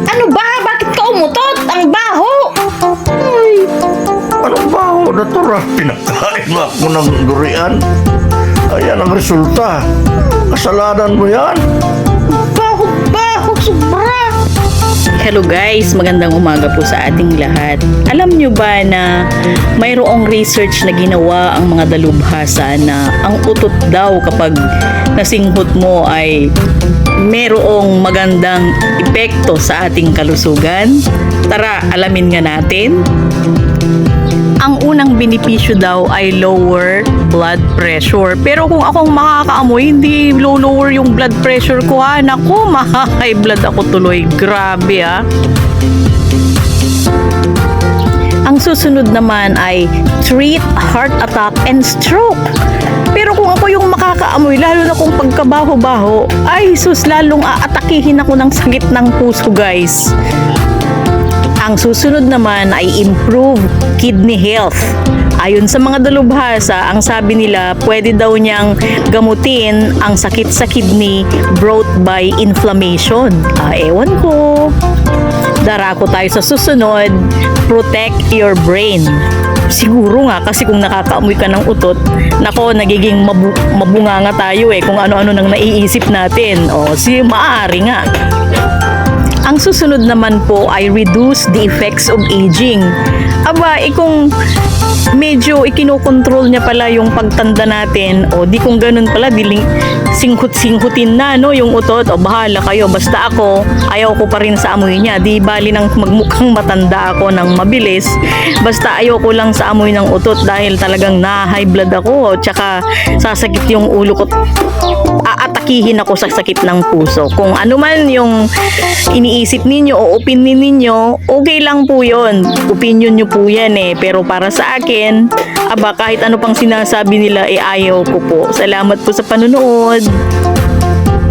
Ano ba? Bakit ka umutot? Ang baho! Ay, Anong baho na to, Ra? Pinakain mo ako ng durian. Ayan ang resulta. Kasalanan mo yan. baho, sobra! Hello guys, magandang umaga po sa ating lahat. Alam nyo ba na mayroong research na ginawa ang mga dalubhasa na ang utot daw kapag nasinghot mo ay merong magandang epekto sa ating kalusugan? Tara, alamin nga natin. Ang unang benepisyo daw ay lower blood pressure. Pero kung akong makakaamoy, hindi lower yung blood pressure ko ha. Naku, high blood ako tuloy. Grabe ha. Ang susunod naman ay treat heart attack and stroke. Pero kung ako yung makakaamoy, lalo na kung pagkabaho-baho, ay sus, lalong aatakihin ako ng sakit ng puso guys. Ang susunod naman ay improve kidney health. Ayon sa mga dalubhasa, ang sabi nila pwede daw niyang gamutin ang sakit sa kidney brought by inflammation. Ewan ko. Darako tayo sa susunod, protect your brain. Siguro nga kasi kung nakakaamoy ka ng utot, nako nagiging mabunganga tayo kung ano-ano nang naiisip natin. Maaari nga. Ang susunod naman po ay reduce the effects of aging. Aba, kung medyo ikinokontrol niya pala yung pagtanda natin, di kung ganun pala, singkut-singkutin na yung utot, bahala kayo. Basta ako, ayaw ko pa rin sa amoy niya. Di bali nang magmukhang matanda ako ng mabilis. Basta ayaw ko lang sa amoy ng utot dahil talagang na-high blood ako. Tsaka sasakit yung ulo ko. Aatakihin ako sa sakit ng puso. Kung ano man yung iniisip ninyo o opinion ninyo, okay lang po yun. Opinion nyo po yan Pero para sa akin, kahit ano pang sinasabi nila, ayaw ko po. Salamat po sa panunood.